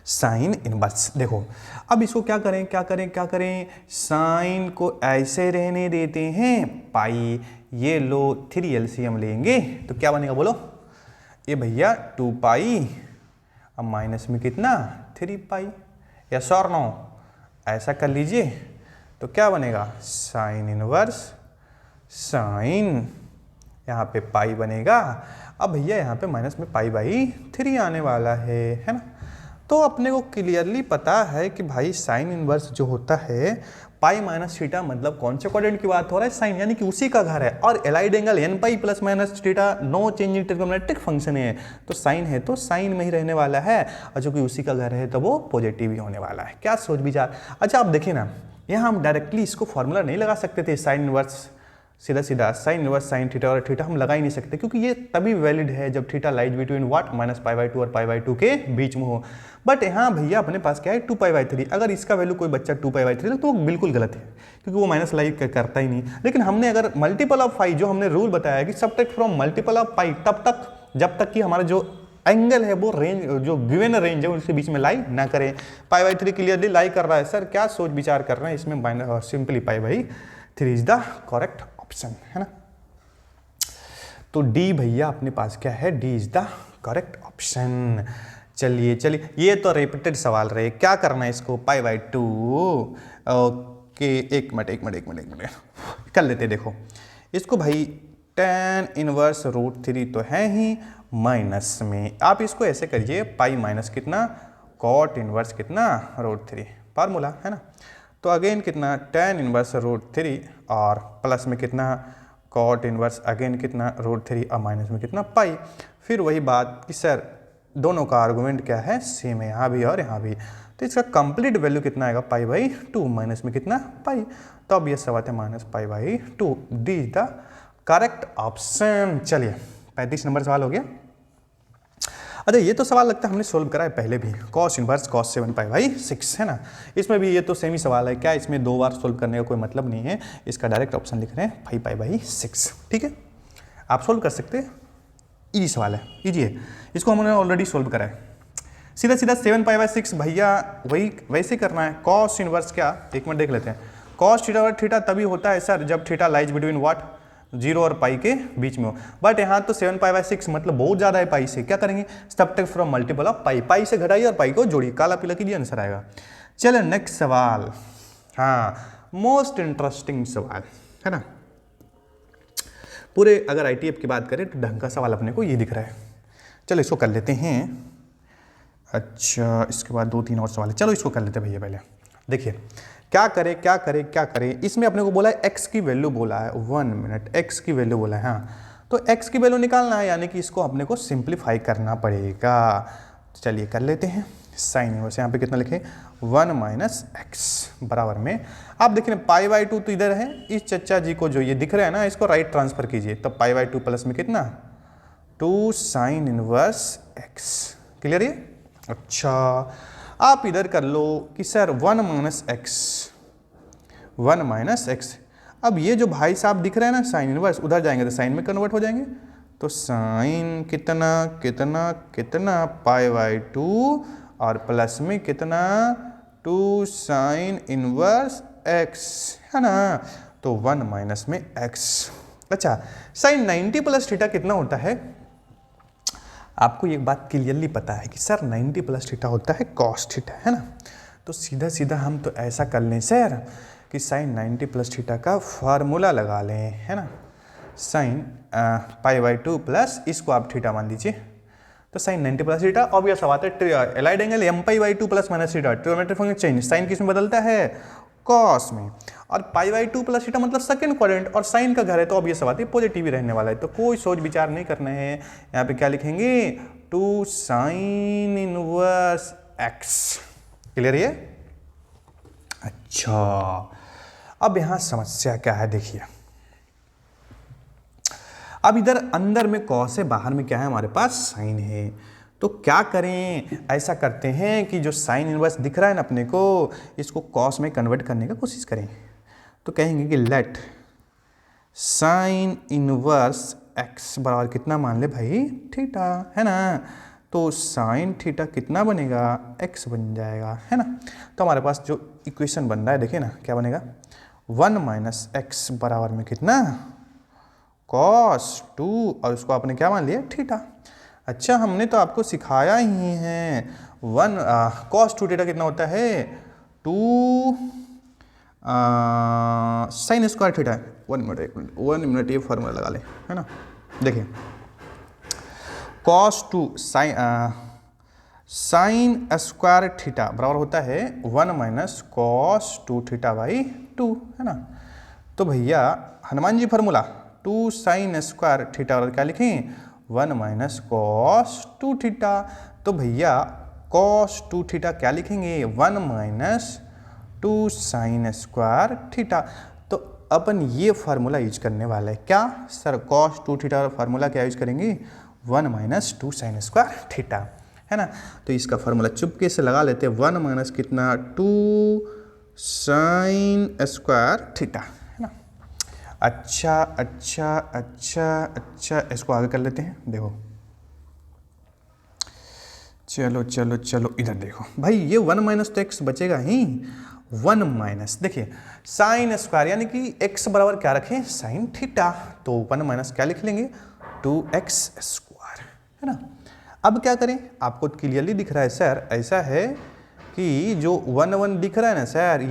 साइन इनवर्स। देखो अब इसको क्या करें, साइन को ऐसे रहने देते हैं पाई, ये लो 3 एलसीएम लेंगे तो क्या बनेगा बोलो, ये भैया 2π, अब माइनस में कितना 3π, यस और नो, ऐसा कर लीजिए तो क्या बनेगा साइन इनवर्स साइन, यहाँ पे पाई बनेगा। अब भैया यहाँ पे माइनस में π/3 आने वाला है ना। तो अपने को क्लियरली पता है कि भाई साइन इनवर्स जो होता है पाई माइनस थीटा, मतलब कौन से क्वाड्रेंट की बात हो रहा है, साइन, यानी कि उसी का घर है। और allied angle nπ plus minus theta no change in trigonometric function है, तो साइन है तो साइन में ही रहने वाला है, और जो कि उसी का घर है तो वो पॉजिटिव ही होने वाला है। क्या सोच विचार। अच्छा आप देखिए ना, यहाँ हम डायरेक्टली इसको फॉर्मूला नहीं लगा सकते थे, साइन इनवर्स सीधा साइन इनवर्स साइन थीटा और थीटा हम लगा ही नहीं सकते, क्योंकि ये तभी वैलिड है जब थीटा लाइज बिटवीन व्हाट -π/2 और π/2 के बीच में हो। बट यहाँ भैया अपने पास क्या है 2π/3, अगर इसका वैल्यू कोई बच्चा 2π/3 तो वो बिल्कुल गलत है, क्योंकि वो माइनस लाइक करता ही नहीं। लेकिन हमने अगर मल्टीपल ऑफ पाई, जो हमने रूल बताया कि सब्ट्रैक्ट फ्रॉम मल्टीपल ऑफ पाई, तब तक जब तक कि हमारा जो एंगल है वो रेंज, जो गिवन रेंज है उसके बीच में लाई ना करें। π/3 क्लियरली लाई कर रहा है सर, क्या सोच विचार कर रहे हैं इसमें, simply π/3 is the correct option, है ना। तो डी भैया अपने पास क्या है, D is the correct option. चलिए ये तो रिपीटेड सवाल रहे, क्या करना है इसको π/2 ओके, एक मिनट कर लेते। देखो इसको भाई tan इनवर्स √3 तो है ही, माइनस में आप इसको ऐसे करिए पाई माइनस कितना cot इनवर्स कितना √3, फार्मूला है ना। तो अगेन कितना tan इनवर्स √3 और प्लस में कितना कॉट इनवर्स अगेन कितना √3 और माइनस में कितना पाई। फिर वही बात कि सर दोनों का आर्गूमेंट क्या है, सेम है यहाँ भी और यहाँ भी, तो इसका कंप्लीट वैल्यू कितना आएगा π/2, माइनस में कितना पाई, तो अब ये सब आते हैं -π/2। D is the correct option. चलिए 35 नंबर सवाल हो गया। अच्छा ये तो सवाल लगता है हमने सोल्व करा है पहले भी, cos इनवर्स cos 7π/6 है ना, इसमें भी ये तो सेम ही सवाल है, क्या इसमें 2 बार सोल्व करने का कोई मतलब नहीं है, इसका डायरेक्ट ऑप्शन लिख रहे हैं 5π/6। ठीक है, आप सोल्व कर सकते हैं, इजी सवाल है, इजी है, इसको हमने ऑलरेडी सोल्व करा है। सीधा सीधा 7π/6 भैया वही वैसे करना है। cos इनवर्स क्या, एक मिनट देख लेते हैं। cos थीटा और थीटा तभी होता है सर जब थीटा लाइज बिटवीन व्हाट, 0 और पाई के बीच में हो, बट यहाँ तो 7π/6 मतलब बहुत ज़्यादा है पाई से, क्या करेंगे, सब्ट्रैक्ट फ्रॉम मल्टीपल ऑफ पाई, पाई से घटाइए और पाई को जोड़िए, काला पीला कीजिए, आंसर आएगा। चलो नेक्स्ट सवाल, हाँ मोस्ट इंटरेस्टिंग सवाल है ना, पूरे अगर ITF की बात करें तो ढंग का सवाल अपने को ये दिख रहा है। चलो इसको कर लेते हैं। अच्छा इसके बाद 2-3 और सवाल है, चलो इसको कर लेते हैं भैया। पहले देखिए क्या करें क्या करें क्या करें, इसमें अपने को बोला है x की वैल्यू बोला है, 1 मिनट, x की वैल्यू बोला है, हाँ तो x की वैल्यू निकालना है, यानी कि इसको अपने को सिंप्लीफाई करना पड़ेगा। चलिए कर लेते हैं। साइन इनवर्स यहाँ पे कितना लिखे, 1 - x बराबर में, आप देखिए π/2 तो इधर है, इस चच्चा जी को जो ये दिख रहा है ना इसको राइट ट्रांसफर कीजिए, तो π/2 प्लस में कितना 2 sin इनवर्स x, क्लियर ये। अच्छा आप इधर कर लो कि सर 1 - x, अब ये जो भाई साहब दिख रहा है ना साइन इनवर्स, उधर जाएंगे तो साइन में कन्वर्ट हो जाएंगे, तो साइन कितना कितना कितना π/2 और प्लस में कितना 2 sin इनवर्स x है ना, तो 1 में x। अच्छा साइन 90 + थीटा कितना होता है, आपको एक बात क्लियरली पता है कि सर 90 + थीटा होता है cos थीटा है ना, तो सीधा सीधा हम तो ऐसा कर लें सर कि साइन 90 + थीटा का फार्मूला लगा लें है ना, साइन π/2 प्लस इसको आप थीटा मान लीजिए, तो साइन 90 + थीटा। अब यह सवाल है allied angle mπ/2 + -theta, trigonometric function change, sine किस में बदलता है, कॉस में, और π/2 + थीटा मतलब सेकंड क्वाड्रेंट, और साइन का घर है तो अब ये सवाल है पॉजिटिव ही रहने वाला है, तो कोई सोच विचार नहीं करना है, यहाँ पे क्या लिखेंगे 2 sin इनवर्स x, क्लियर ये। अच्छा अब यहाँ समस्या क्या है देखिए, अब इधर अंदर में कॉस है, बाहर में क्या है हमारे पास साइन है, तो क्या करें, ऐसा करते हैं कि जो साइन इनवर्स दिख रहा है ना अपने को, इसको कॉस में कन्वर्ट करने का कोशिश करें, तो कहेंगे कि लेट साइन इनवर्स x बराबर कितना मान ले भाई थीटा है ना, तो साइन थीटा कितना बनेगा x बन जाएगा है ना, तो हमारे पास जो इक्वेशन बन रहा है देखिए ना क्या बनेगा, 1 - x बराबर में कितना cos 2 और उसको आपने क्या मान लिया थीटा। अच्छा हमने तो आपको सिखाया ही है, cos 2 थीटा कितना होता है 2 sin स्क्वायर थीटा। 1 मिनट ये फॉर्मूला लगा ले है ना, देखिए cos 2 साइन स्क्वायर थीटा बराबर होता है 1 - cos 2 थीटा/2 है ना, तो भैया Hanuman ji formula 2 sin square theta और क्या लिखें 1 - cos 2 थीटा, तो भैया cos 2 थीटा क्या लिखेंगे 1 - 2 sin स्क्वायर थीटा, तो अपन ये फार्मूला यूज करने वाला है क्या सर, cos 2 थीटा का फार्मूला क्या यूज करेंगे 1 - 2 sin स्क्वायर थीटा है ना, तो इसका फार्मूला चुपके से लगा लेते हैं 1 - कितना 2 sin स्क्वायर थीटा है ना। अच्छा अच्छा अच्छा अच्छा इसको आगे कर लेते हैं, देखो चलो चलो चलो इधर देखो भाई, ये 1 - तो x बचेगा ही, 1 - देखिए साइन स्क्वायर यानी कि x बराबर क्या रखें साइन थीटा, तो 1 - क्या लिख लेंगे 2x स्क्वायर है ना। अब क्या करें, आपको क्लियरली दिख रहा है सर, ऐसा है कि जो 1 दिख रहा है ना सर,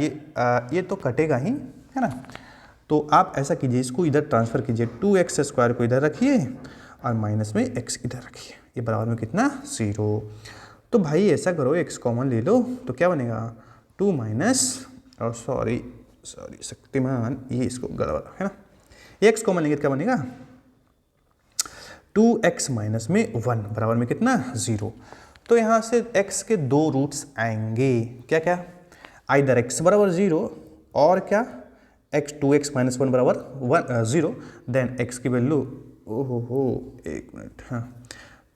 ये तो कटेगा ही है ना, तो आप ऐसा कीजिए इसको इधर ट्रांसफर कीजिए, 2x स्क्वायर को इधर रखिए और माइनस में x इधर रखिए, ये बराबर में कितना 0, तो भाई ऐसा करो x कॉमन ले लो, तो क्या बनेगा 2 - और सॉरी शक्तिमान ये इसको गड़बड़ है ना, एक्स कॉमन लेंगे तो क्या बनेगा 2x माइनस में 1 बराबर में कितना 0। तो यहाँ से x के दो रूट्स आएंगे, क्या क्या, आइदर x बराबर 0 और क्या x 2x माइनस 1 बराबर 0, देन x की वैल्यू ओहो एक मिनट, हाँ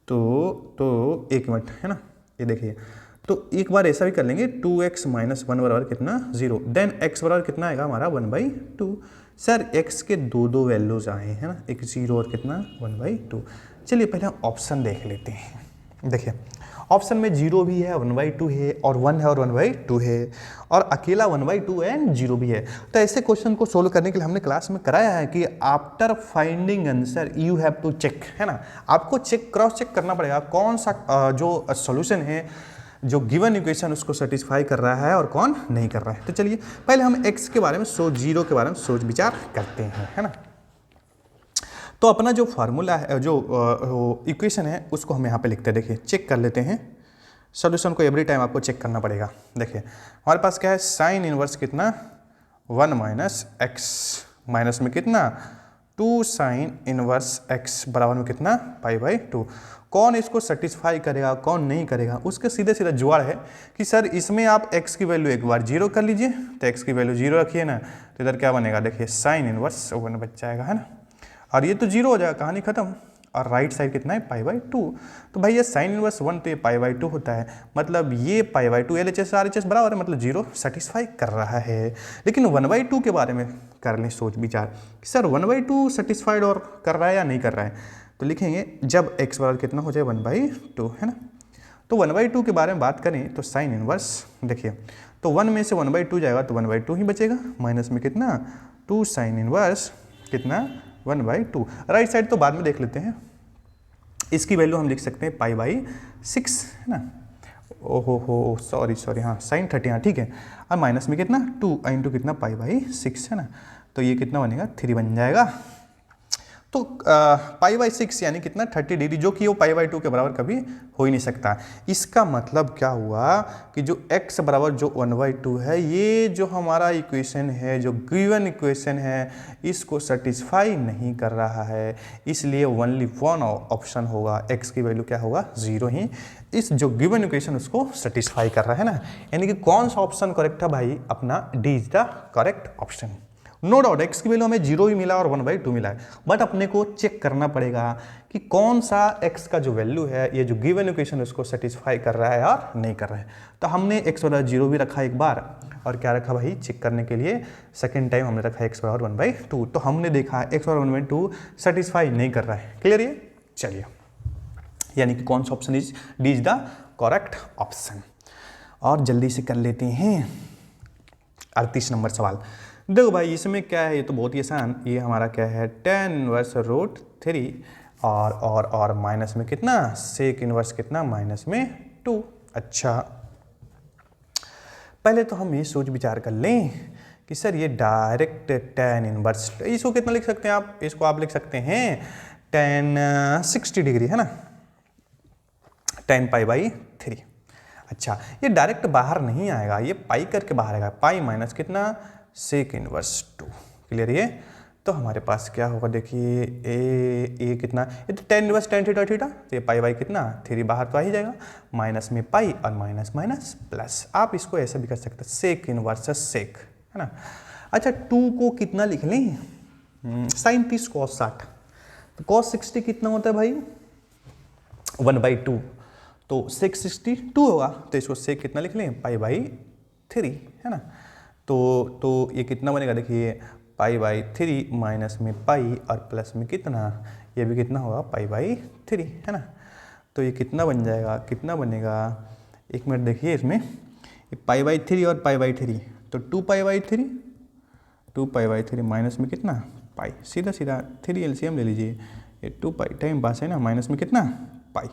तो एक मिनट है ना, ये देखिए तो एक बार ऐसा भी कर लेंगे 2x माइनस 1 बराबर कितना 0, देन x बराबर कितना आएगा हमारा 1/2। सर x के दो वैल्यूज आए हैं ना, एक 0 और कितना 1/2। चलिए पहले हम ऑप्शन देख लेते हैं। देखिए ऑप्शन में 0 भी है, 1/2 है और 1 है और 1/2 है और अकेला 1/2 एंड 0 भी है। तो ऐसे क्वेश्चन को सोल्व करने के लिए हमने क्लास में कराया है कि after finding answer you have to check, है ना, आपको क्रॉस चेक करना पड़ेगा कौन सा जो सोल्यूशन है जो गिवन इक्वेशन उसको सेटिस्फाई कर रहा है और कौन नहीं कर रहा है। तो चलिए पहले हम x के बारे में जीरो के बारे में सोच विचार करते हैं, है ना। तो अपना जो फार्मूला है, जो इक्वेशन है उसको हम यहाँ पे लिखते हैं। देखिए चेक कर लेते हैं सॉल्यूशन को, एवरी टाइम आपको चेक करना पड़ेगा। देखिए हमारे पास क्या है, साइन इनवर्स कितना 1 माइनस एक्स माइनस में कितना 2 साइन इनवर्स x बराबर में कितना π/2। कौन इसको सेटिस्फाई करेगा कौन नहीं करेगा, उसके सीधे सीधा जुगाड़ है कि सर इसमें आप x की वैल्यू एक बार 0 कर लीजिए, तो x की वैल्यू 0 रखिए ना, तो इधर क्या बनेगा, देखिए साइन इनवर्स 1 बच जाएगा, है ना, और ये तो 0 हो जाएगा, कहानी खत्म। और राइट साइड कितना है π/2, तो भाई ये साइन इनवर्स 1 तो ये π/2 होता है, मतलब ये π/2 LHS RHS बराबर है, मतलब 0 सेटिस्फाई कर रहा है। लेकिन 1/2 के बारे में कर लें सोच विचार कि सर 1/2 सेटिस्फाइड और कर रहा है या नहीं कर रहा है, तो लिखेंगे जब x बराबर कितना हो जाए 1/2, है ना। तो 1/2 के बारे में बात करें तो साइन इनवर्स, देखिए तो 1 में से 1/2 जाएगा तो 1/2 ही बचेगा, माइनस में कितना 2 साइन इनवर्स कितना 1/2। राइट साइड तो बाद में देख लेते हैं, इसकी वैल्यू हम लिख सकते हैं π/6, है ना, ओहो सॉरी हाँ साइन 30, हाँ ठीक है, और माइनस में कितना 2 इंटू कितना π/6, है ना, तो ये कितना बनेगा 3 बन जाएगा। तो π/6 यानी कितना 30 डिग्री, जो कि वो π/2 के बराबर कभी हो ही नहीं सकता। इसका मतलब क्या हुआ कि जो x बराबर जो 1/2 है, ये जो हमारा इक्वेशन है, जो गिवन इक्वेशन है, इसको सेटिस्फाई नहीं कर रहा है, इसलिए ओनली वन ऑप्शन होगा, x की वैल्यू क्या होगा 0 ही इस जो गिवन इक्वेशन उसको सेटिस्फाई कर रहा है ना। यानी कि कौन सा ऑप्शन करेक्ट है भाई, अपना D is the correct option. No doubt x की वैल्यू हमें 0 ही मिला और 1/2 मिला है, बट अपने को चेक करना पड़ेगा कि कौन सा x का जो वैल्यू है, ये जो गिवन इक्वेशन उसको सेटिस्फाई कर रहा है और नहीं कर रहा है। तो हमने x बराबर 0 भी रखा एक बार, और क्या रखा भाई चेक करने के लिए सेकेंड टाइम हमने रखा x बराबर 1/2। तो हमने देखा x बराबर 1/2 सेटिस्फाई नहीं कर रहा है, क्लियर ये। चलिए यानी कि कौन सा option is D is the correct option. और जल्दी से कर लेते हैं 38 नंबर सवाल। देखो भाई इसमें क्या है, ये तो बहुत ही आसान, ये हमारा क्या है tan इनवर्स √3 और माइनस में कितना सेक इनवर्स कितना माइनस में 2। अच्छा पहले तो हम ये सोच विचार कर लें कि सर ये डायरेक्ट tan इनवर्स, इसको कितना लिख सकते हैं आप, इसको आप लिख सकते हैं tan 60 डिग्री, है ना, tan π/3। अच्छा ये डायरेक्ट बाहर नहीं आएगा, ये पाई करके बाहर आएगा, पाई माइनस कितना सेक इनवर्स 2, क्लियर ये। तो हमारे पास क्या होगा, देखिए ए कितना, ये तो tan inverse tan theta theta, तो ये π/, कितना 3 बाहर तो आ ही जाएगा, माइनस में पाई और माइनस माइनस प्लस। आप इसको ऐसे भी कर सकते हैं सेक इनवर्स सेक, है ना। अच्छा 2 को कितना लिख लें, साइन 30 cos 60, तो cos 60 कितना होता है भाई 1/2, तो सेक 62 होगा, तो इसको सेक कितना लिख लें π/3, है ना। तो ये कितना बनेगा, देखिए π/3 माइनस में पाई और प्लस में कितना, ये भी कितना होगा π/3, है ना। तो ये कितना बन जाएगा, कितना बनेगा, एक मिनट देखिए इसमें, ये π/3 और π/3, तो 2π/3 माइनस में कितना पाई, सीधा सीधा 3 LCM ले लीजिए, ये 2π टाइम पास है ना, माइनस में कितना पाई,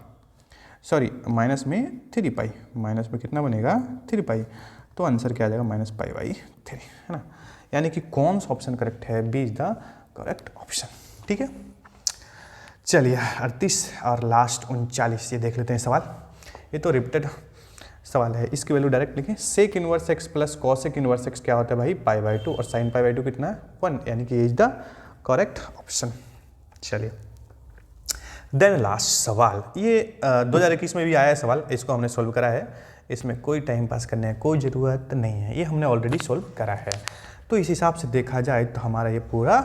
सॉरी माइनस में 3π, माइनस में कितना बनेगा 3π, तो आंसर क्या आ जाएगा -π/3, है ना। यानी कि कौन सा ऑप्शन करेक्ट है, B is the correct option, ठीक है। चलिए 38 और लास्ट 39 ये देख लेते हैं सवाल। ये तो रिपीटेड सवाल है, इसकी वैल्यू डायरेक्ट लिखें, sec inverse x plus cosec inverse x क्या होता है भाई π/2, और साइन π/2 कितना 1, यानी कि इज द करेक्ट ऑप्शन। चलिए देन लास्ट सवाल, ये 2021 में भी आया है सवाल, इसको हमने सॉल्व करा है, इसमें कोई टाइम पास करने की कोई ज़रूरत नहीं है, ये हमने ऑलरेडी सॉल्व करा है। तो इस हिसाब से देखा जाए तो हमारा ये पूरा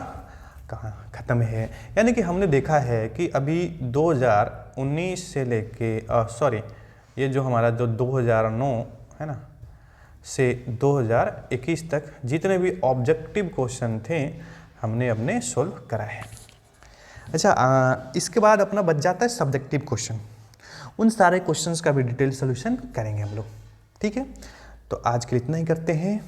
कहाँ ख़त्म है, यानी कि हमने देखा है कि अभी 2019 से लेके सॉरी ये जो हमारा जो 2009 है ना से 2021 तक जितने भी ऑब्जेक्टिव क्वेश्चन थे हमने अपने सॉल्व करा है। अच्छा इसके बाद अपना बच जाता है सब्जेक्टिव क्वेश्चन, उन सारे क्वेश्चंस का भी डिटेल सोल्यूशन करेंगे हम लोग, ठीक है। तो आज के लिए इतना ही करते हैं।